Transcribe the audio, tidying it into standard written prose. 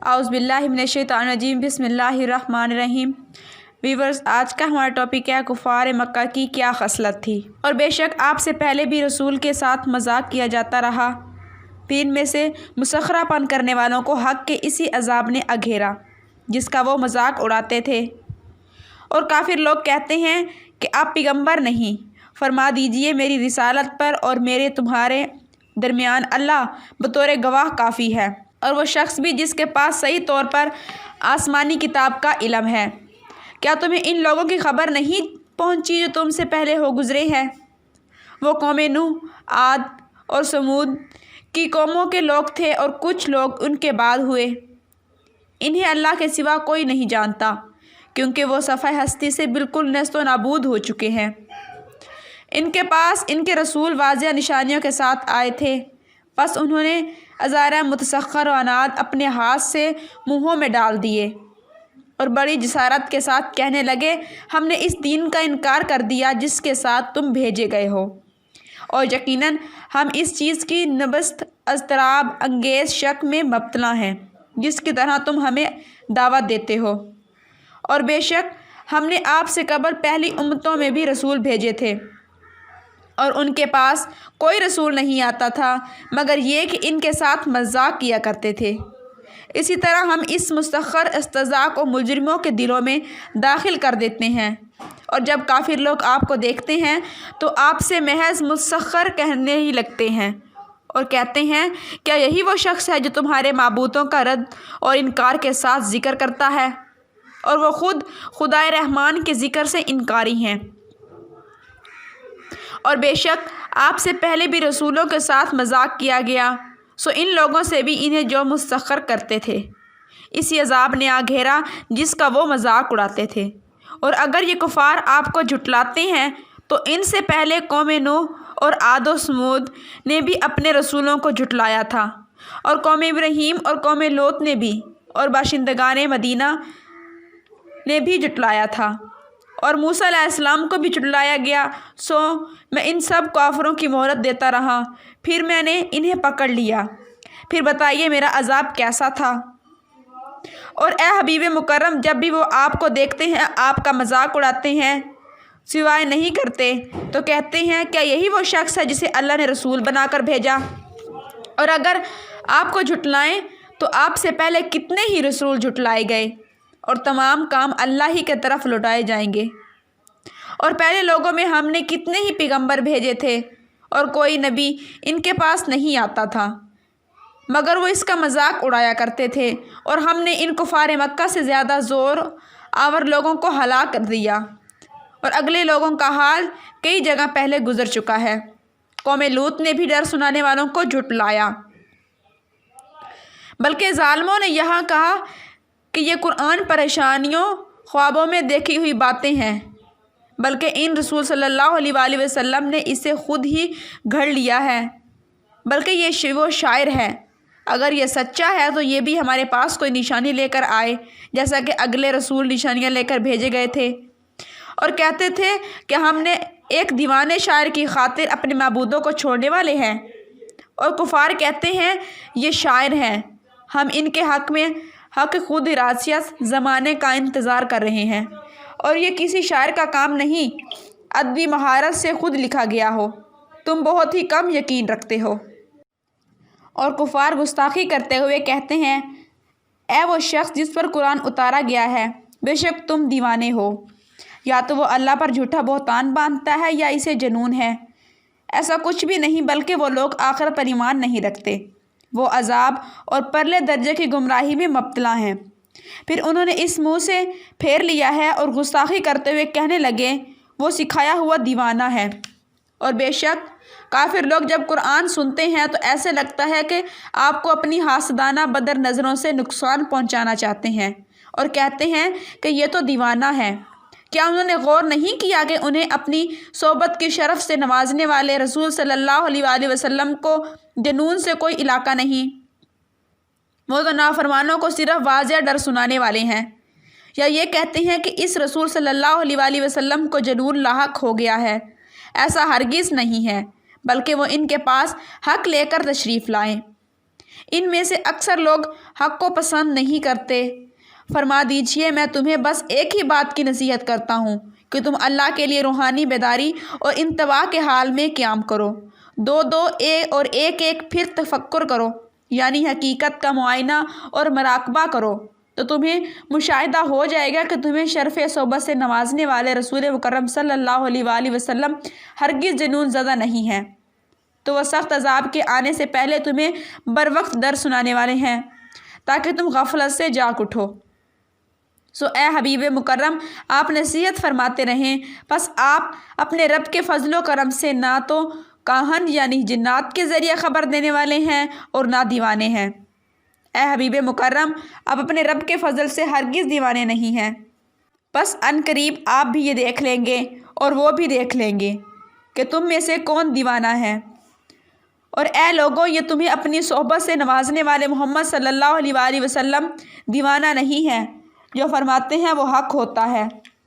औज़ बिल्लाहि मिनश शैतानिर रजीम बिस्मिल्लाहिर रहमानिर रहीम। वीवर्स, आज का हमारा टॉपिक है कुफ़ार मक्का की क्या खसलत थी। और बेशक आपसे पहले भी रसूल के साथ मजाक किया जाता रहा, फिर इनमें से मुसखरापन करने वालों को हक़ के इसी अजाब ने अघेरा जिसका वो मजाक उड़ाते थे। और काफिर लोग कहते हैं कि आप पैगंबर नहीं, फरमा दीजिए मेरी रिसालत पर और मेरे तुम्हारे दरमियान अल्लाह बतौर गवाह काफ़ी है, और वो शख्स भी जिसके पास सही तौर पर आसमानी किताब का इल्म है। क्या तुम्हें इन लोगों की खबर नहीं पहुंची जो तुमसे पहले हो गुजरे हैं? वो कौम नूह, आद और समूद की कौमों के लोग थे, और कुछ लोग उनके बाद हुए। इन्हें अल्लाह के सिवा कोई नहीं जानता, क्योंकि वो सफ़े हस्ती से बिल्कुल नेस्तो नाबूद हो चुके हैं। इनके पास इनके रसूल वाज़िह निशानियों के साथ आए थे, बस उन्होंने अज़ारा मुतसख्खर व अनाद अपने हाथ से मुँहों में डाल दिए और बड़ी जसारत के साथ कहने लगे, हमने इस दीन का इनकार कर दिया जिसके साथ तुम भेजे गए हो, और यकीनन हम इस चीज़ की नबस्त अज़तराब अंगेज़ शक में मुब्तला हैं जिसकी तरह तुम हमें दावत देते हो। और बेशक हमने आपसे कबल पहली उम्मतों में भी रसूल भेजे थे, और उनके पास कोई रसूल नहीं आता था मगर ये कि इनके साथ मजाक किया करते थे। इसी तरह हम इस मुस्तखर इस्तज़ा को मुजरिमों के दिलों में दाखिल कर देते हैं, और जब काफिर लोग आपको देखते हैं तो आपसे महज मुस्तखर कहने ही लगते हैं और कहते हैं, क्या यही वो शख्स है जो तुम्हारे माबूदों का रद्द और इनकार के साथ ज़िक्र करता है, और वो खुद खुदाए रहमान के ज़िक्र से इनकारी हैं। और बेशक आपसे पहले भी रसूलों के साथ मजाक किया गया, सो इन लोगों से भी इन्हें जो मुस्तखर करते थे इसी अजाब ने आ घेरा जिसका वो मजाक उड़ाते थे। और अगर ये कुफ़ार आपको झुटलाते हैं तो इनसे पहले कौम नूह और आद व समूद ने भी अपने रसूलों को झुटलाया था, और कौम इब्राहीम और कौम लोत ने भी, और बाशिंदगान मदीना ने भी झुटलाया था, और मूसा अलैहिस्सलाम को भी झुटलाया गया। सो मैं इन सब काफिरों की मोहलत देता रहा, फिर मैंने इन्हें पकड़ लिया। फिर बताइए मेरा अजाब कैसा था। और ए हबीब मुकर्रम, जब भी वो आपको देखते हैं आपका मजाक उड़ाते हैं, सिवाय नहीं करते तो कहते हैं, क्या यही वो शख्स है जिसे अल्लाह ने रसूल बनाकर भेजा? और अगर आपको झुटलाएं तो आपसे पहले कितने ही रसूल झुटलाए गए, और तमाम काम अल्लाह ही के तरफ लौटाए जाएंगे। और पहले लोगों में हमने कितने ही पैगंबर भेजे थे, और कोई नबी इनके पास नहीं आता था मगर वो इसका मजाक उड़ाया करते थे, और हमने इन कुफ़ार मक्का से ज़्यादा ज़ोर आवर लोगों को हलाक कर दिया। और अगले लोगों का हाल कई जगह पहले गुजर चुका है। कौम लूत ने भी डर सुनाने वालों को झुटलाया, बल्कि ज़ालिमों ने यहाँ कहा कि ये कुरान परेशानियों ख्वाबों में देखी हुई बातें हैं, बल्कि इन रसूल सल्लल्लाहु अलैहि वसल्लम ने इसे खुद ही घड़ लिया है, बल्कि ये वो शायर है। अगर ये सच्चा है तो ये भी हमारे पास कोई निशानी लेकर आए, जैसा कि अगले रसूल निशानियाँ लेकर भेजे गए थे। और कहते थे कि हमने एक दीवाने शायर की खातिर अपने माबूदों को छोड़ने वाले हैं। और कुफार कहते हैं ये शायर हैं, हम इनके हक़ में हक़ खुद इरासियत ज़माने का इंतज़ार कर रहे हैं, और ये किसी शायर का काम नहीं अदबी महारत से खुद लिखा गया हो, तुम बहुत ही कम यकीन रखते हो। और कुफार गुस्ताखी करते हुए कहते हैं, ए वो शख्स जिस पर कुरान उतारा गया है, बेशक तुम दीवाने हो, या तो वो अल्लाह पर झूठा बहतान बांधता है या इसे जुनून है। ऐसा कुछ भी नहीं, बल्कि वो लोग आखिरत पर ईमान नहीं रखते, वो अजाब और परले दर्जे की गुमराही में मुब्तला हैं। फिर उन्होंने इस मुँह से फेर लिया है और गुस्ताखी करते हुए कहने लगे, वो सिखाया हुआ दीवाना है। और बेशक काफिर लोग जब कुरान सुनते हैं तो ऐसे लगता है कि आपको अपनी हासदाना बदर नज़रों से नुकसान पहुंचाना चाहते हैं, और कहते हैं कि ये तो दीवाना है। क्या उन्होंने गौर नहीं किया कि उन्हें अपनी सोबत की शरफ से नवाजने वाले रसूल सल्लल्लाहु अलैहि वसल्लम को जुनून से कोई इलाका नहीं? वो तो नाफरमानों को सिर्फ वाज़िह डर सुनाने वाले हैं। या ये कहते हैं कि इस रसूल सल्लल्लाहु अलैहि वसल्लम को जुनून लाहक हो गया है? ऐसा हरगिज़ नहीं है, बल्कि वो इनके पास हक़ लेकर तशरीफ़ लाएँ। ان میں سے اکثر لوگ حق کو پسند نہیں کرتے۔ فرما دیجئے میں تمہیں بس ایک ہی بات کی نصیحت کرتا ہوں کہ تم اللہ کے لیے روحانی بیداری اور انتباہ کے حال میں قیام کرو، دو اور ایک پھر تفکر کرو، یعنی حقیقت کا معائنہ اور مراقبہ کرو، تو تمہیں مشاہدہ ہو جائے گا کہ تمہیں شرف صحبت سے نوازنے والے رسول مکرم صلی اللہ علیہ وآلہ وسلم ہرگز جنون زدہ نہیں ہیں، تو وہ سخت عذاب کے آنے سے پہلے تمہیں بروقت درس سنانے والے ہیں تاکہ تم غفلت سے جاگ اٹھو۔ سو اے حبیب مکرم، آپ نصیحت فرماتے رہیں، پس آپ اپنے رب کے فضل و کرم سے نہ تو کاہن یعنی جنات کے ذریعے خبر دینے والے ہیں اور نہ دیوانے ہیں۔ اے حبیب مکرم، آپ اپنے رب کے فضل سے ہرگز دیوانے نہیں ہیں، بس ان قریب آپ بھی یہ دیکھ لیں گے اور وہ بھی دیکھ لیں گے کہ تم میں سے کون دیوانہ ہے۔ اور اے لوگوں، یہ تمہیں اپنی صحبت سے نوازنے والے محمد صلی اللہ علیہ وآلہ وسلم دیوانہ نہیں ہے، جو فرماتے ہیں وہ حق ہوتا ہے۔